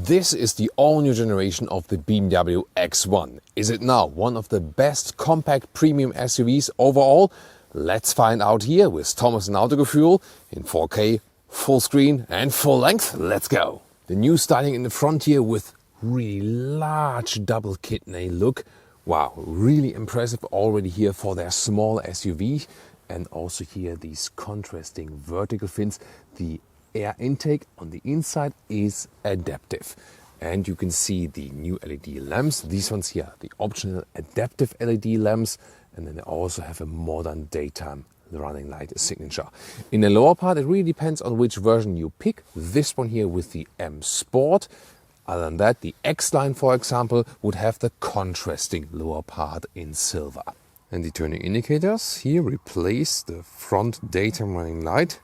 This is the all-new generation of the BMW X1. Is it now one of the best compact premium SUVs overall? Let's find out here with Thomas and Autogefuehl in 4K, full screen and full length. Let's go! The new styling in the front here with really large double kidney look. Wow, really impressive already here for their small SUV. And also here these contrasting vertical fins. The air intake on the inside is adaptive. And you can see the new LED lamps. These ones here, the optional adaptive LED lamps. And then they also have a modern daytime running light signature. In the lower part, it really depends on which version you pick. This one here with the M Sport. Other than that, the X-Line, for example, would have the contrasting lower part in silver. And the turning indicators here replace the front daytime running light.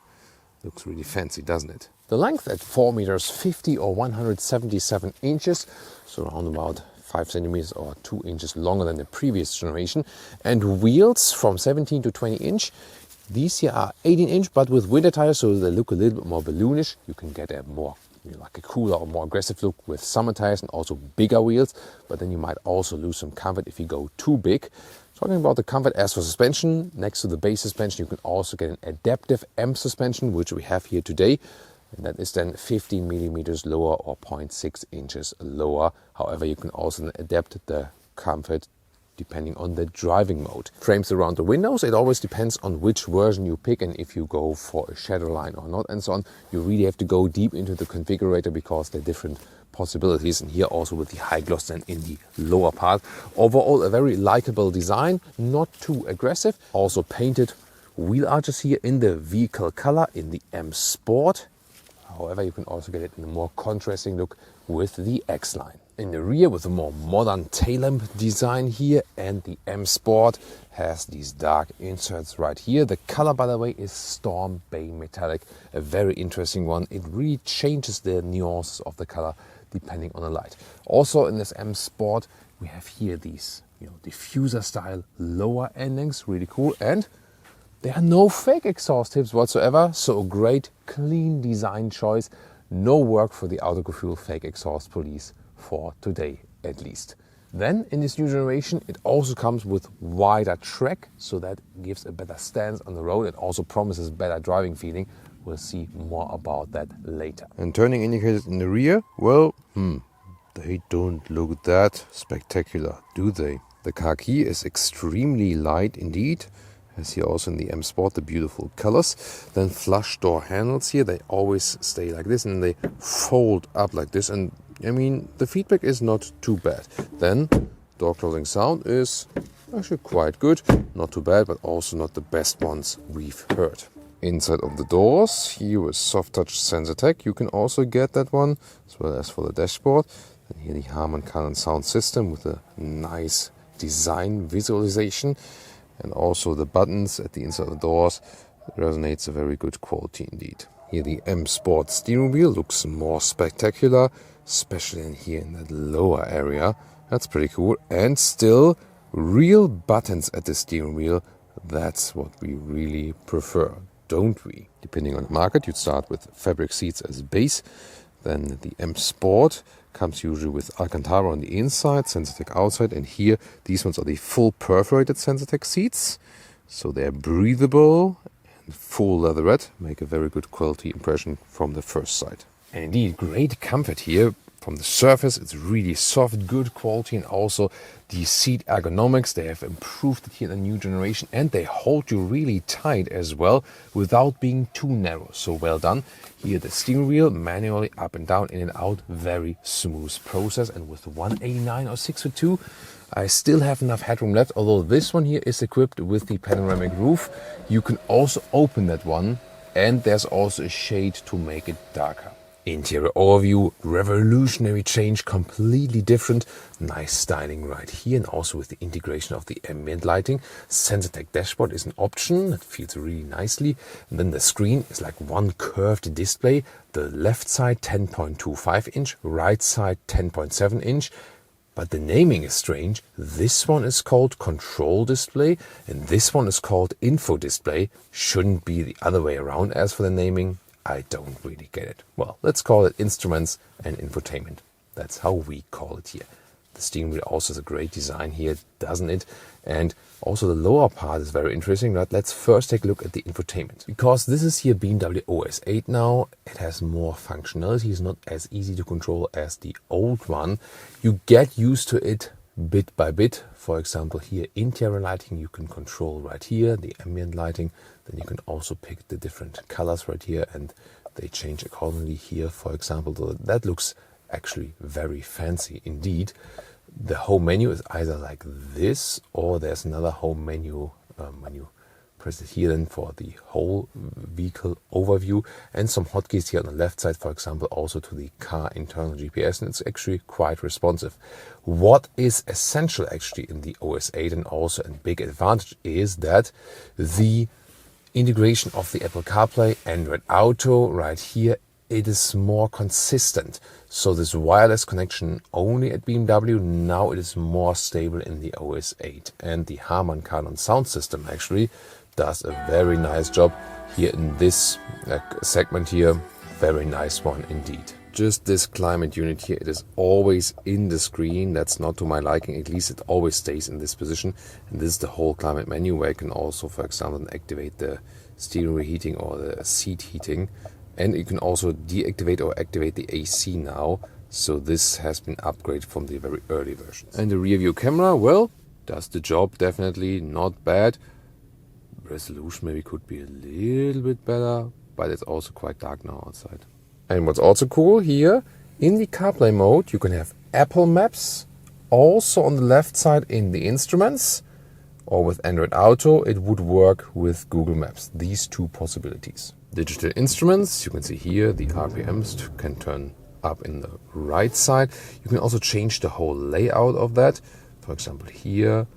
Looks really fancy, doesn't it? The length at 4 meters 50 or 177 inches, so around about 5 centimeters or 2 inches longer than the previous generation. And wheels from 17 to 20 inch. These here are 18 inch, but with winter tires, so they look a little bit more balloonish. You can get a more like a cooler or more aggressive look with summer tires and also bigger wheels, but then you might also lose some comfort if you go too big. Talking about the comfort, as for suspension, next to the base suspension you can also get an adaptive M suspension, which we have here today, and that is then 15 millimeters lower or 0.6 inches lower. However, you can also adapt the comfort depending on the driving mode. Frames around the windows, it always depends on which version you pick and if you go for a shadow line or not and so on. You really have to go deep into the configurator because there are different possibilities, and here also with the high gloss then in the lower part. Overall a very likable design, not too aggressive. Also painted wheel arches here in the vehicle color in the M Sport. However, you can also get it in a more contrasting look with the X-Line. In the rear with a more modern tail lamp design here, and the M Sport has these dark inserts right here. The color, by the way, is Storm Bay Metallic, a very interesting one. It really changes the nuances of the color depending on the light. Also in this M Sport we have here these diffuser style lower endings, really cool, and there are no fake exhaust tips whatsoever, so a great clean design choice. No work for the Autogefuehl fake exhaust police for today at least. Then in this new generation it also comes with wider track, so that gives a better stance on the road. It also promises better driving feeling. We'll see more about that later. And turning indicators in the rear, well, they don't look that spectacular, do they? The car key is extremely light indeed. As here also in the M Sport, the beautiful colors. Then flush door handles here, they always stay like this and they fold up like this. And I mean, the feedback is not too bad. Then door closing sound is actually quite good. Not too bad, but also not the best ones we've heard. Inside of the doors, here with soft touch Sensatec, you can also get that one, as well as for the dashboard. And here the Harman Kardon sound system with a nice design visualization. And also the buttons at the inside of the doors resonates a very good quality indeed. Here the M Sport steering wheel looks more spectacular, especially in here in that lower area. That's pretty cool. And still real buttons at the steering wheel. That's what we really prefer, don't we? Depending on the market, you'd start with fabric seats as base. Then the M Sport comes usually with Alcantara on the inside, Sensatec outside, and here these ones are the full perforated Sensatec seats. So they're breathable and full leatherette, make a very good quality impression from the first sight. And indeed, great comfort here. From the surface, it's really soft, good quality, and also the seat ergonomics, they have improved it here in the new generation, and they hold you really tight as well without being too narrow. So well done. Here the steering wheel manually up and down, in and out, very smooth process. And with 189 or 6'2", I still have enough headroom left, although this one here is equipped with the panoramic roof. You can also open that one, and there's also a shade to make it darker. Interior overview, revolutionary change, completely different. Nice styling right here, and also with the integration of the ambient lighting. Sensatec dashboard is an option, it feels really nicely. And then the screen is like one curved display. The left side 10.25 inch, right side 10.7 inch. But the naming is strange. This one is called control display and this one is called info display. Shouldn't be the other way around as for the naming. I don't really get it. Well, let's call it instruments and infotainment. That's how we call it here. The steering wheel also has a great design here, doesn't it? And also the lower part is very interesting. But let's first take a look at the infotainment. Because this is here BMW OS8 now, it has more functionality. It's not as easy to control as the old one. You get used to it bit by bit. For example, here interior lighting you can control right here, the ambient lighting. Then you can also pick the different colors right here and they change accordingly here. For example, that looks actually very fancy indeed. The home menu is either like this or there's another home menu when you press it here then for the whole vehicle overview, and some hotkeys here on the left side, for example, also to the car internal GPS, and it's actually quite responsive. What is essential actually in the OS8 and also a big advantage is that the integration of the Apple CarPlay, Android Auto right here, it is more consistent. So this wireless connection only at BMW, now it is more stable in the OS8. And the Harman Kardon sound system actually does a very nice job here in this segment here. Very nice one indeed. Just this climate unit here, it is always in the screen. That's not to my liking, at least it always stays in this position. And this is the whole climate menu where you can also, for example, activate the steering wheel heating or the seat heating. And you can also deactivate or activate the AC now. So this has been upgraded from the very early versions. And the rear view camera, well, does the job definitely, not bad. Resolution maybe could be a little bit better, but it's also quite dark now outside. And what's also cool here, in the CarPlay mode, you can have Apple Maps. Also on the left side in the instruments, or with Android Auto, it would work with Google Maps. These two possibilities. Digital instruments, you can see here the RPMs can turn up in the right side. You can also change the whole layout of that. For example, here,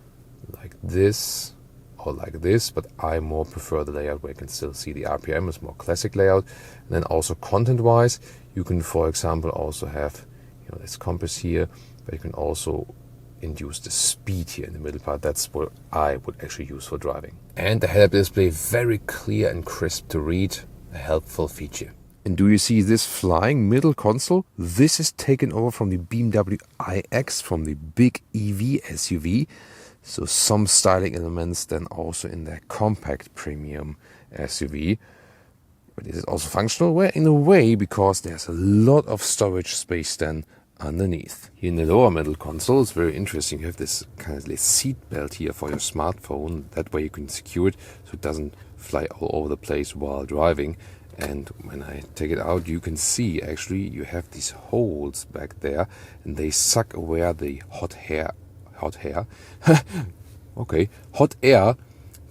like this or like this, but I more prefer the layout where you can still see the RPM. It's more classic layout. And then also content-wise, you can, for example, also have this compass here, but you can also induce the speed here in the middle part. That's what I would actually use for driving. And the head-up display, very clear and crisp to read, a helpful feature. And do you see this flying middle console? This is taken over from the BMW iX, from the big EV SUV. So some styling elements then also in the compact premium SUV. But is it also functional? Well, in a way, because there's a lot of storage space then underneath. Here in the lower middle console, it's very interesting. You have this kind of seat belt here for your smartphone. That way you can secure it so it doesn't fly all over the place while driving. And when I take it out, you can see actually you have these holes back there and they suck away the hot air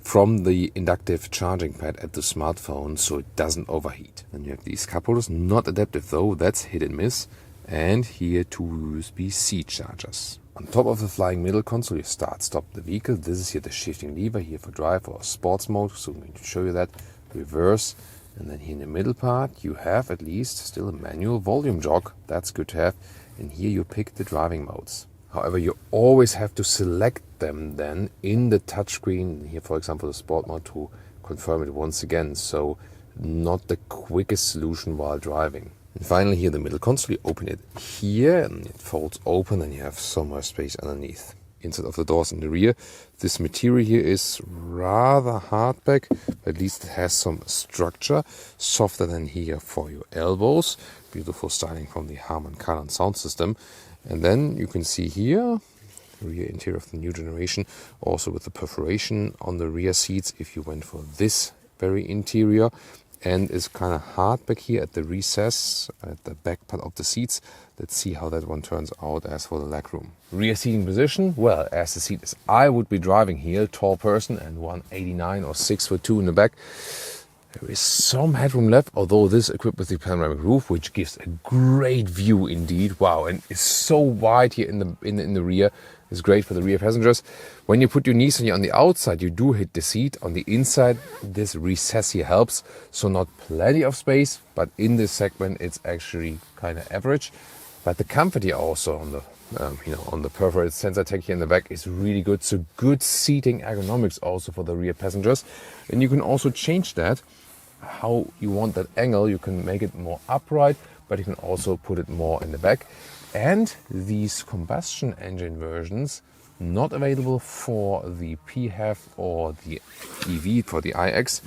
from the inductive charging pad at the smartphone so it doesn't overheat. And you have these cup holders, not adaptive though, that's hit and miss. And here two USB-C chargers. On top of the flying middle console, you stop the vehicle. This is here the shifting lever here for drive or sports mode. So I'm going to show you that. Reverse. And then here in the middle part, you have at least still a manual volume jog. That's good to have. And here you pick the driving modes. However, you always have to select them then in the touchscreen. Here, for example, the sport mode to confirm it once again. So not the quickest solution while driving. And finally here the middle console, you open it here and it folds open and you have some more space underneath. Inside of the doors in the rear, this material here is rather hardback, but at least it has some structure, softer than here for your elbows. Beautiful styling from the Harman Kardon sound system. And then you can see here, rear interior of the new generation, also with the perforation on the rear seats if you went for this very interior. And it's kind of hard back here at the recess, at the back part of the seats. Let's see how that one turns out as for the legroom. Rear seating position, well, as the seat is I would be driving here, tall person and 189 or 6'2" in the back. There is some headroom left, although this is equipped with the panoramic roof, which gives a great view indeed. Wow, and it's so wide here in the rear. It's great for the rear passengers. When you put your knees on the outside, you do hit the seat. On the inside, this recess here helps. So not plenty of space, but in this segment, it's actually kind of average. But the comfort here also on the on the Perforated Sensatec here in the back is really good. So good seating ergonomics also for the rear passengers. And you can also change that, how you want that angle. You can make it more upright, but you can also put it more in the back. And these combustion engine versions, not available for the PHEV or the EV, for the iX.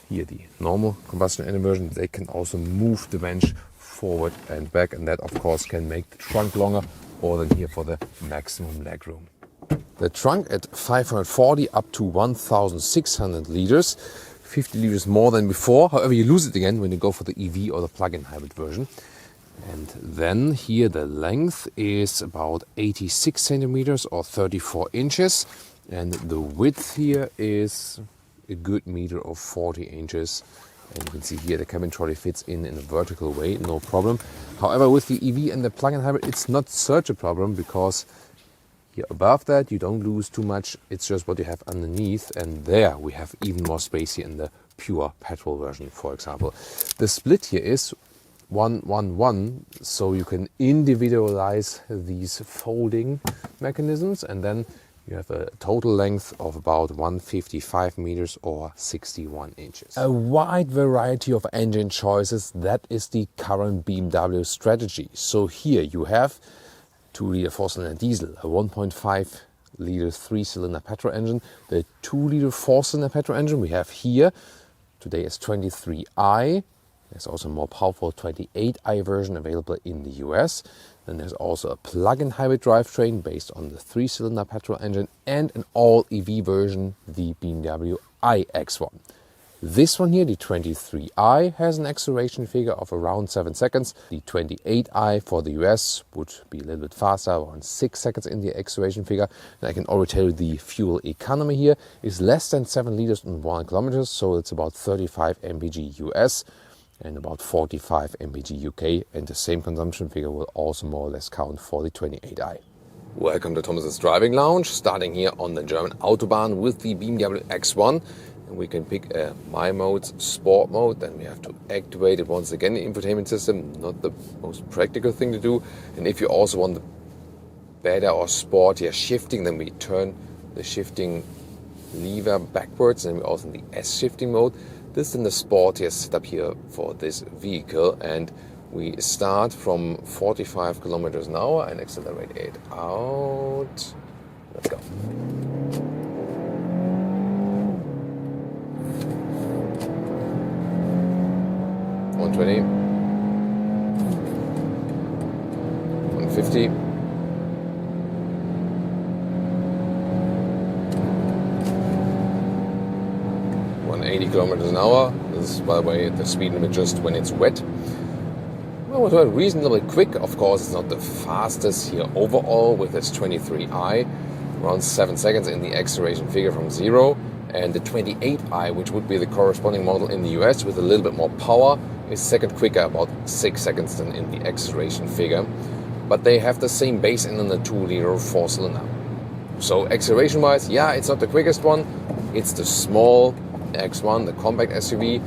Here the normal combustion engine version, they can also move the bench forward and back, and that of course can make the trunk longer, or then here for the maximum legroom. The trunk at 540 up to 1,600 liters, 50 liters more than before. However, you lose it again when you go for the EV or the plug-in hybrid version. And then here the length is about 86 centimeters or 34 inches. And the width here is a good meter of 40 inches. And you can see here the cabin trolley fits in a vertical way, no problem. However, with the EV and the plug-in hybrid, it's not such a problem, because here above that you don't lose too much. It's just what you have underneath, and there we have even more space here in the pure petrol version, for example. The split here is 1-1-1, so you can individualize these folding mechanisms, and then you have a total length of about 155 meters or 61 inches. A wide variety of engine choices, that is the current BMW strategy. So here you have 2-liter 4-cylinder diesel, a 1.5 liter 3-cylinder petrol engine, the 2-liter 4-cylinder petrol engine we have here today is 23i. There's also a more powerful 28i version available in the US. Then there's also a plug-in hybrid drivetrain based on the 3-cylinder petrol engine, and an all-EV version, the BMW iX1. This one here, the 23i, has an acceleration figure of around 7 seconds. The 28i for the US would be a little bit faster, around 6 seconds in the acceleration figure. And I can already tell you the fuel economy here is less than 7 liters on 1 kilometer, so it's about 35 mpg US and about 45 mpg UK, and the same consumption figure will also more or less count for the 28i. Welcome to Thomas's Driving Lounge, starting here on the German Autobahn with the BMW X1. And we can pick a My Mode, Sport Mode, then we have to activate it once again, the infotainment system, not the most practical thing to do. And if you also want the better or sportier shifting, then we turn the shifting lever backwards, and we also in the S shifting mode. This is the sportiest setup here for this vehicle, and we start from 45 kilometers an hour and accelerate it out. Let's go. $120, $150. 80 kilometers an hour. This is, by the way, the speed limit just when it's wet. Well, we're reasonably quick. Of course, it's not the fastest here overall with this 23i, around 7 seconds in the acceleration figure from 0. And the 28i, which would be the corresponding model in the US with a little bit more power, is second quicker, about 6 seconds than in the acceleration figure. But they have the same base engine, the 2-liter 4-cylinder. So acceleration-wise, yeah, it's not the quickest one. It's the small X1, the compact SUV,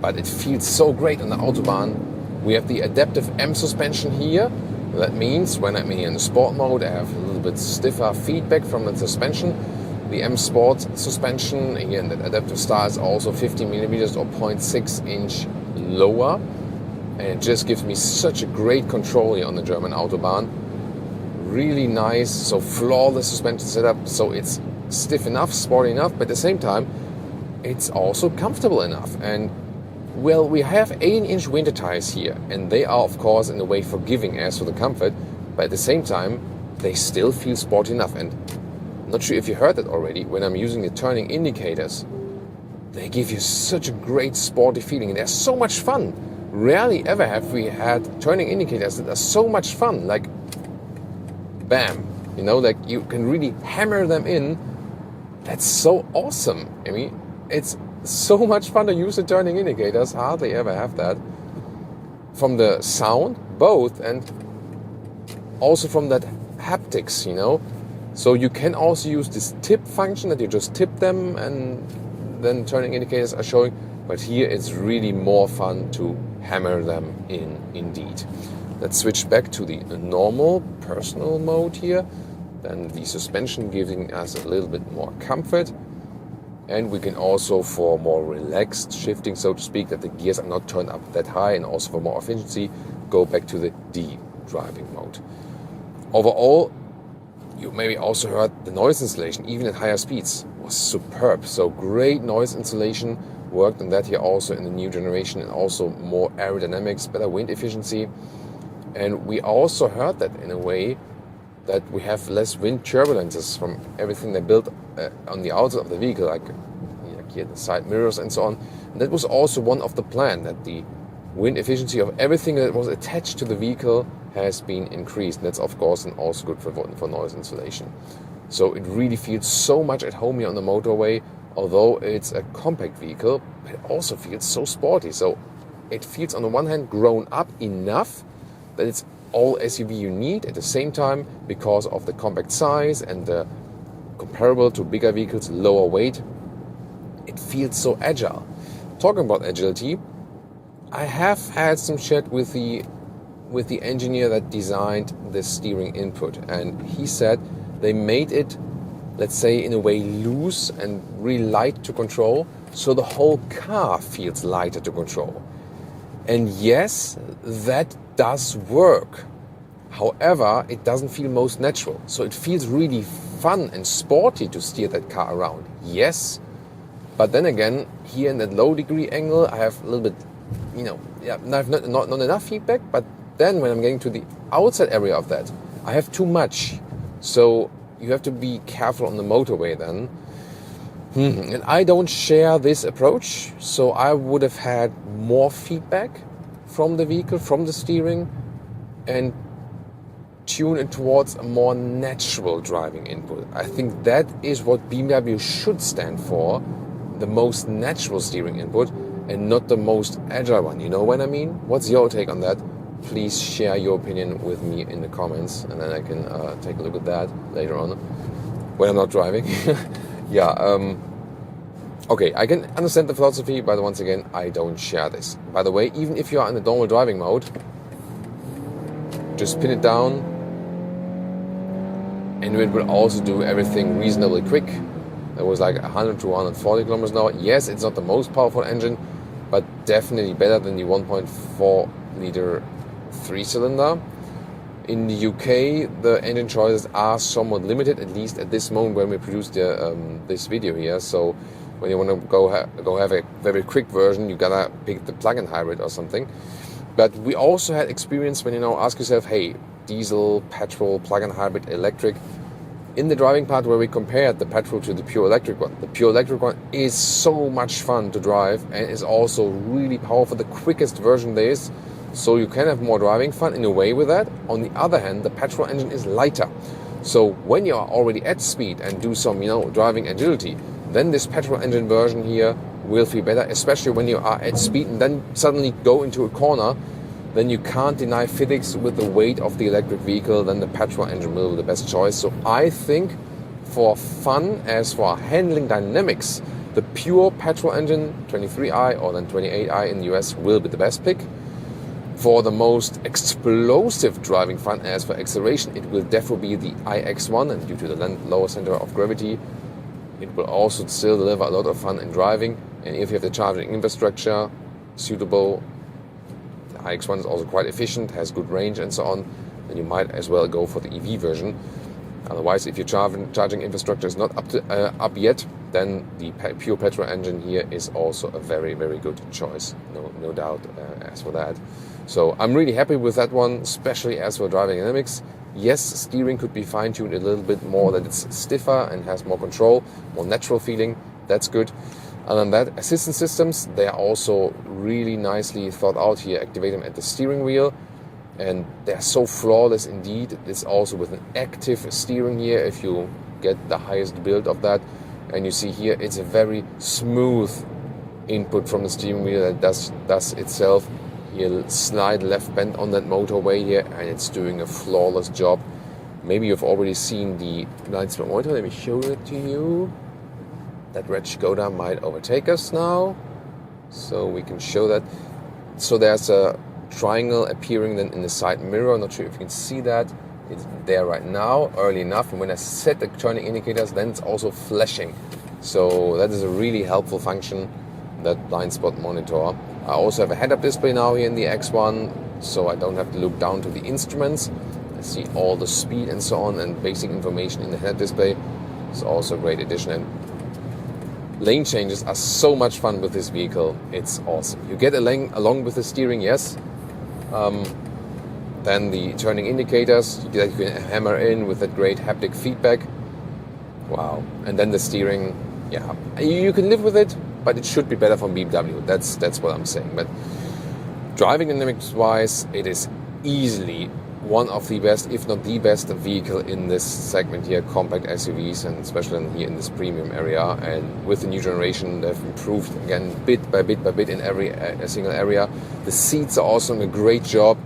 but it feels so great on the Autobahn. We have the adaptive M suspension here. That means when I'm in the sport mode, I have a little bit stiffer feedback from the suspension. The M Sport suspension here in the adaptive style is also 15 millimeters or 0.6 inch lower, and it just gives me such a great control here on the German Autobahn. Really nice, so flawless suspension setup, so it's stiff enough, sporty enough, but at the same time it's also comfortable enough. And well, we have 18-inch winter tires here, and they are of course in a way forgiving as for the comfort, but at the same time they still feel sporty enough. And I'm not sure if you heard that already, when I'm using the turning indicators, they give you such a great sporty feeling, and they're so much fun. Rarely ever have we had turning indicators that are so much fun, like bam, you know, like you can really hammer them in. That's so awesome. I mean, it's so much fun to use the turning indicators. Hardly ever have that. From the sound, both, and also from that haptics, you know. So you can also use this tip function that you just tip them and then turning indicators are showing. But here it's really more fun to hammer them in indeed. Let's switch back to the normal personal mode here. Then the suspension giving us a little bit more comfort. And we can also, for more relaxed shifting, so to speak, that the gears are not turned up that high, and also for more efficiency, go back to the D driving mode. Overall, you maybe also heard the noise insulation, even at higher speeds, was superb. So great noise insulation, worked on that here also in the new generation, and also more aerodynamics, better wind efficiency. And we also heard that in a way that we have less wind turbulences from everything they built on the outside of the vehicle, like here the side mirrors and so on. And that was also one of the plan, that the wind efficiency of everything that was attached to the vehicle has been increased. And that's of course also good for noise insulation. So it really feels so much at home here on the motorway. Although it's a compact vehicle, but it also feels so sporty. So it feels on the one hand grown up enough that it's all SUV you need. At the same time, because of the compact size and the comparable to bigger vehicles, lower weight, it feels so agile. Talking about agility, I have had some chat with the engineer that designed the steering input, and he said they made it, let's say, in a way loose and really light to control, so the whole car feels lighter to control. And yes, that does work. However, it doesn't feel most natural. So it feels really fun and sporty to steer that car around. Yes, but then again, here in that low degree angle, I have a little bit, I have not enough feedback. But then when I'm getting to the outside area of that, I have too much. So you have to be careful on the motorway then. And I don't share this approach, so I would have had more feedback from the vehicle, from the steering, and tune it towards a more natural driving input. I think that is what BMW should stand for, the most natural steering input and not the most agile one. You know what I mean? What's your take on that? Please share your opinion with me in the comments, and then I can take a look at that later on when I'm not driving. Okay, I can understand the philosophy, but once again, I don't share this. By the way, even if you are in the normal driving mode, just pin it down, and it will also do everything reasonably quick. It was like 100 to 140 kilometers an hour. Yes, it's not the most powerful engine, but definitely better than the 1.4 liter 3-cylinder. In the UK, the engine choices are somewhat limited, at least at this moment when we produce this video here. So when you want to go have a very quick version, you gotta pick the plug-in hybrid or something. But we also had experience when ask yourself, hey, diesel, petrol, plug-in hybrid, electric. In the driving part where we compared the petrol to the pure electric one, the pure electric one is so much fun to drive and is also really powerful, the quickest version there is. So you can have more driving fun in a way with that. On the other hand, the petrol engine is lighter. So when you are already at speed and do some, driving agility, then this petrol engine version here will feel better, especially when you are at speed and then suddenly go into a corner. Then you can't deny physics with the weight of the electric vehicle. Then the petrol engine will be the best choice. So I think for fun, as for handling dynamics, the pure petrol engine 23i or then 28i in the US will be the best pick. For the most explosive driving fun, as for acceleration, it will definitely be the iX1, and due to the lower center of gravity, it will also still deliver a lot of fun in driving. And if you have the charging infrastructure suitable, the iX1 is also quite efficient, has good range and so on, then you might as well go for the EV version. Otherwise, if your charging infrastructure is not up yet, then the pure petrol engine here is also a very, very good choice. No doubt as for that. So I'm really happy with that one, especially as for driving dynamics. Yes, steering could be fine-tuned a little bit more, that it's stiffer and has more control, more natural feeling. That's good. Other than that, assistance systems, they are also really nicely thought out here. Activate them at the steering wheel, and they're so flawless indeed. It's also with an active steering here if you get the highest build of that. And you see here, it's a very smooth input from the steering wheel that does itself. Here, slide left bend on that motorway here, and it's doing a flawless job. Maybe you've already seen the blind spot monitor. Let me show it to you. That red Skoda might overtake us now, so we can show that. So there's a triangle appearing then in the side mirror. I'm not sure if you can see that. It's there right now, early enough. And when I set the turning indicators, then it's also flashing. So that is a really helpful function, that blind spot monitor. I also have a head-up display now here in the X1, so I don't have to look down to the instruments. I see all the speed and so on, and basic information in the head-up display. It's also a great addition. And lane changes are so much fun with this vehicle. It's awesome. You get along with the steering, yes. Then the turning indicators that you can hammer in with that great haptic feedback. Wow. And then the steering, yeah, you can live with it, but it should be better from BMW. That's what I'm saying. But driving dynamics wise, it is easily one of the best, if not the best vehicle in this segment here, compact SUVs, and especially here in this premium area. And with the new generation, they've improved again bit by bit in every single area. The seats are also doing a great job.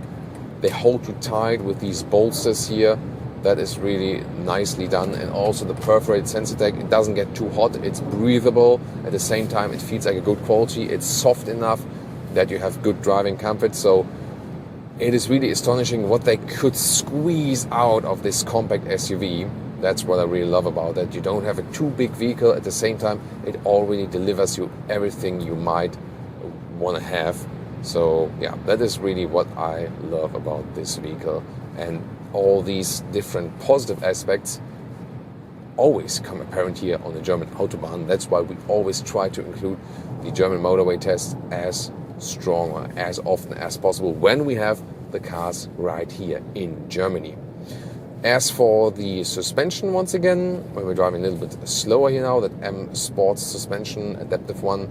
They hold you tight with these bolsters here. That is really nicely done. And also the Perforated Sensatec, it doesn't get too hot. It's breathable. At the same time, it feels like a good quality. It's soft enough that you have good driving comfort. So it is really astonishing what they could squeeze out of this compact SUV. That's what I really love about it. You don't have a too big vehicle. At the same time, it already delivers you everything you might want to have. So yeah, that is really what I love about this vehicle. And all these different positive aspects always come apparent here on the German Autobahn. That's why we always try to include the German motorway test as strong or as often as possible when we have the cars right here in Germany. As for the suspension, once again, when we're driving a little bit slower here now, that M Sport suspension, adaptive one.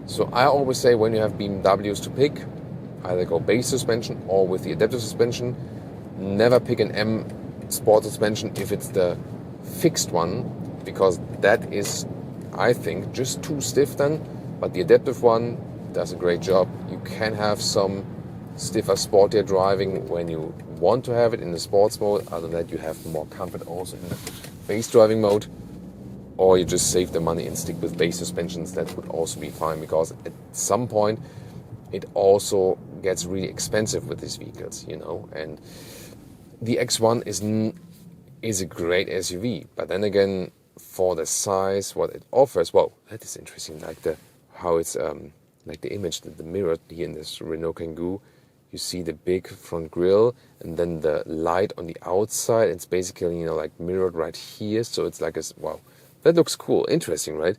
So I always say when you have BMWs to pick, either go base suspension or with the adaptive suspension. Never pick an M Sport suspension if it's the fixed one, because that is, I think, just too stiff then. But the adaptive one does a great job. You can have some stiffer, sportier driving when you want to have it in the sports mode. Other than that, you have more comfort also in the base driving mode. Or you just save the money and stick with base suspensions. That would also be fine, because at some point it also gets really expensive with these vehicles, you know. And the X1 is a great SUV, but then again, for the size, what it offers, wow, that is interesting. Like how it's like the image, the mirror here in this Renault Kangoo. You see the big front grille, and then the light on the outside. It's basically, you know, like mirrored right here. So it's like a wow. That looks cool, interesting, right?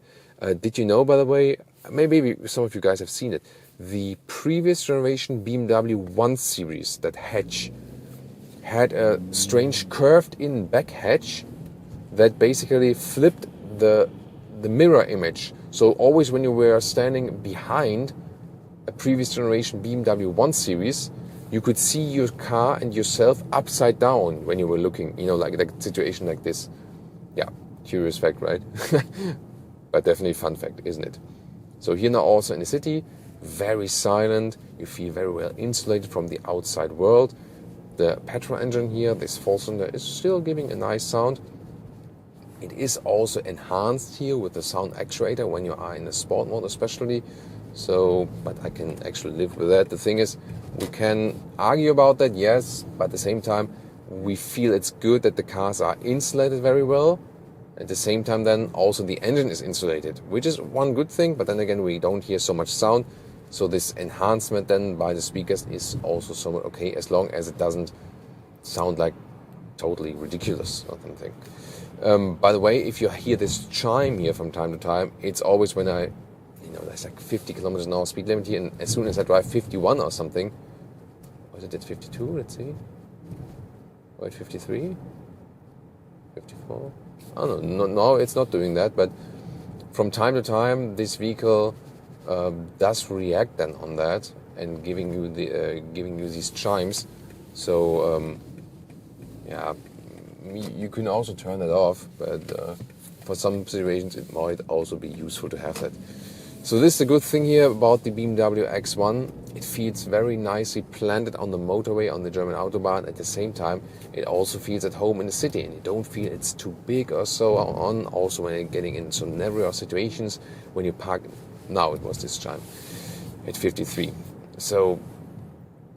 Did you know, by the way, maybe some of you guys have seen it, the previous generation BMW 1 Series, that hatch, had a strange curved-in back hatch that basically flipped the mirror image. So always when you were standing behind a previous generation BMW 1 Series, you could see your car and yourself upside down when you were looking, you know, like a situation like this. Yeah. Curious fact, right? But definitely fun fact, isn't it? So here now also in the city, very silent. You feel very well insulated from the outside world. The petrol engine here, this 4-cylinder, is still giving a nice sound. It is also enhanced here with the sound actuator when you are in the sport mode especially. So, but I can actually live with that. The thing is, we can argue about that, yes, but at the same time, we feel it's good that the cars are insulated very well. At the same time, then also the engine is insulated, which is one good thing, but then again, we don't hear so much sound. So this enhancement then by the speakers is also somewhat okay, as long as it doesn't sound like totally ridiculous or something. By the way, if you hear this chime here from time to time, it's always when there's like 50 kilometers an hour speed limit here, and as soon as I drive 51 or something, was it at 52? Let's see. Or at 53? 54? I don't know. No, it's not doing that, but from time to time, this vehicle does react then on that and giving you these chimes. So yeah, you can also turn it off, but for some situations it might also be useful to have that. So this is the good thing here about the BMW X1. It feels very nicely planted on the motorway on the German Autobahn. At the same time, it also feels at home in the city, and you don't feel it's too big or so on. Also, when you're getting in some narrow situations, when you park, now it was this time at 53. So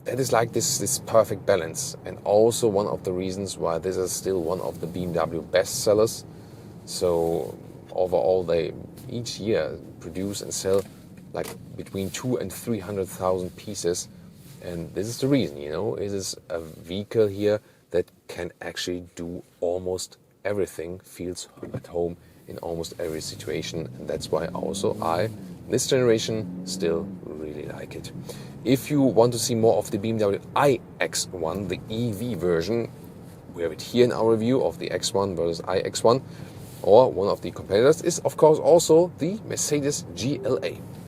that is like this perfect balance, and also one of the reasons why this is still one of the BMW best sellers. So overall they each year produce and sell like between 200,000 and 300,000 pieces. And this is the reason, you know, it is a vehicle here that can actually do almost everything, feels at home in almost every situation. And that's why also this generation, still really like it. If you want to see more of the BMW iX1, the EV version, we have it here in our review of the X1 versus iX1, or one of the competitors is of course also the Mercedes GLA.